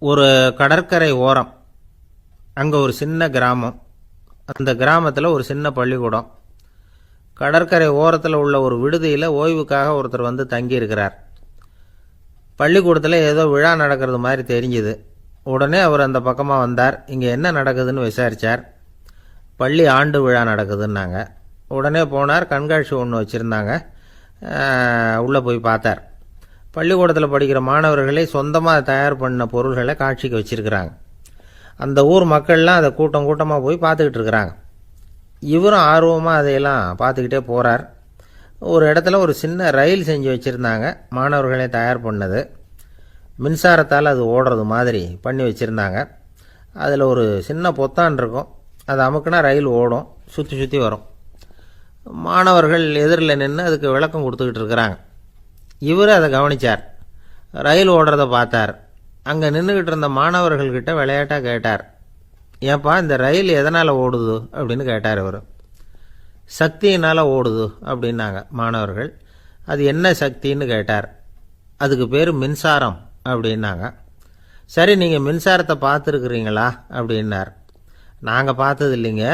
ஒரு கடற்கரை ஓரம் அங்கே ஒரு சின்ன கிராமம். அந்த கிராமத்தில் ஒரு சின்ன பள்ளிக்கூடம். கடற்கரை ஓரத்தில் உள்ள ஒரு விடுதியில் ஓய்வுக்காக ஒருத்தர் வந்து தங்கியிருக்கிறார். பள்ளிக்கூடத்தில் ஏதோ விழா நடக்கிறது மாதிரி தெரிஞ்சுது. உடனே அவர் அந்த பக்கமாக வந்தார். இங்கே என்ன நடக்குதுன்னு விசாரித்தார். பள்ளி ஆண்டு விழா நடக்குதுன்னாங்க. உடனே போனார். கண்காட்சி ஒன்று வச்சுருந்தாங்க. உள்ளே போய் பார்த்தார். பள்ளிக்கூடத்தில் படிக்கிற மாணவர்களை சொந்தமாக தயார் பண்ண பொருள்களை காட்சிக்கு வச்சுருக்கிறாங்க. அந்த ஊர் மக்கள்லாம் அதை கூட்டம் கூட்டமாக போய் பார்த்துக்கிட்டு இருக்கிறாங்க. இவரும் ஆர்வமாக அதையெல்லாம் பார்த்துக்கிட்டே போகிறார். ஒரு இடத்துல ஒரு சின்ன ரயில் செஞ்சு வச்சுருந்தாங்க. மாணவர்களை தயார் பண்ணது. மின்சாரத்தால் அது ஓடுறது மாதிரி பண்ணி வச்சுருந்தாங்க. அதில் ஒரு சின்ன பொத்தான் இருக்கும். அதை அமுக்குனா ரயில் ஓடும், சுற்றி சுற்றி வரும். மாணவர்கள் எதிரில் நின்று அதுக்கு விளக்கம் கொடுத்துக்கிட்டு இருக்கிறாங்க. இவர் அதை கவனித்தார். ரயில் ஓடுறத பார்த்தார். அங்கே நின்றுக்கிட்டு இருந்த மாணவர்கள்கிட்ட விளையாட்டாக கேட்டார், ஏன்பா இந்த ரயில் எதனால் ஓடுது அப்படின்னு கேட்டார். இவர் சக்தியினால் ஓடுது அப்படின்னாங்க மாணவர்கள். அது என்ன சக்தின்னு கேட்டார். அதுக்கு பேர் மின்சாரம் அப்படின்னாங்க. சரி, நீங்கள் மின்சாரத்தை பார்த்துருக்குறீங்களா அப்படின்னார். நாங்கள் பார்த்தது இல்லைங்க,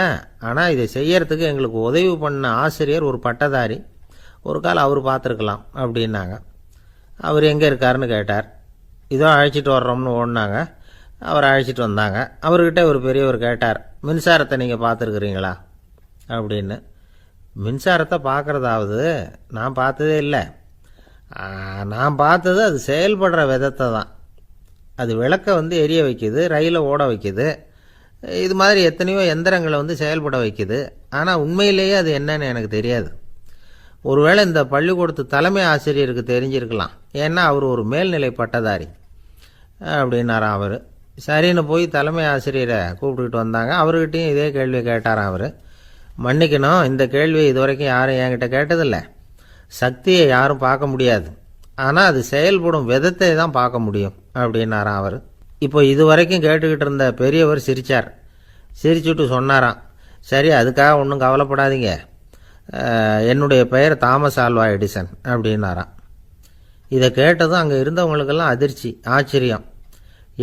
ஆனால் இதை செய்யறதுக்கு எங்களுக்கு உதவி பண்ண ஆசிரியர் ஒரு பட்டதாரி, ஒரு கால் அவர் பார்த்துருக்கலாம் அப்படின்னாங்க. அவர் எங்கே இருக்காருன்னு கேட்டார். இதோ அழைச்சிட்டு வர்றோம்னு ஓடினாங்க. அவர் அழைச்சிட்டு வந்தாங்க. அவர்கிட்ட ஒரு பெரியவர் கேட்டார், மின்சாரத்தை நீங்கள் பார்த்துருக்குறீங்களா அப்படின்னு. மின்சாரத்தை பார்க்குறதாவது நான் பார்த்ததே இல்லை. நான் பார்த்தது அது செயல்படுற விதத்தை தான். அது விளக்கை வந்து எரிய வைக்குது, ரயிலை ஓட வைக்குது, இது மாதிரி எத்தனையோ எந்திரங்களை வந்து செயல்பட வைக்குது. ஆனால் உண்மையிலேயே அது என்னன்னு எனக்கு தெரியாது. ஒருவேளை இந்த பள்ளிக்கூடத்து தலைமை ஆசிரியருக்கு தெரிஞ்சிருக்கலாம், ஏன்னா அவர் ஒரு மேல்நிலை பட்டதாரி அப்படின்னாராம் அவர். சரின்னு போய் தலைமை ஆசிரியரை கூப்பிட்டுக்கிட்டு வந்தாங்க. அவர்கிட்டையும் இதே கேள்வியை கேட்டாராம் அவர். மன்னிக்கணும், இந்த கேள்வியை இதுவரைக்கும் யாரும் என்கிட்ட கேட்டதில்லை. சக்தியை யாரும் பார்க்க முடியாது, ஆனால் அது செயல்படும் விதத்தை தான் பார்க்க முடியும் அப்படின்னாராம் அவர். இப்போ இதுவரைக்கும் கேட்டுக்கிட்டு இருந்த பெரியவர் சிரித்தார். சிரிச்சுட்டு சொன்னாராம், சரி, அதுக்காக ஒன்றும் கவலைப்படாதீங்க, என்னுடைய பெயர் தாமஸ் ஆல்வா எடிசன் அப்படின்னாராம். இதை கேட்டதும் அங்கே இருந்தவங்களுக்கெல்லாம் அதிர்ச்சி, ஆச்சரியம்.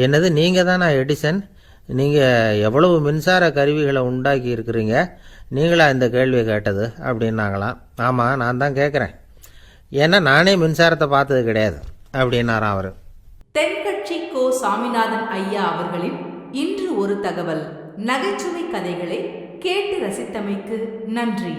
என்னது, நீங்கள் தானா எடிசன்? நீங்கள் எவ்வளவு மின்சார கருவிகளை உண்டாக்கி இருக்கிறீங்க, நீங்களா இந்த கேள்வியை கேட்டது அப்படின்னாங்களாம். ஆமாம், நான் தான் கேட்குறேன், ஏன்னா நானே மின்சாரத்தை பார்த்தது கிடையாது அப்படின்னாராம் அவர். தென்கட்சி கோ சாமிநாதன் ஐயா அவர்களின் இன்று ஒரு தகவல் நகைச்சுவை கதைகளை கேட்டு ரசித்தமைக்கு நன்றி.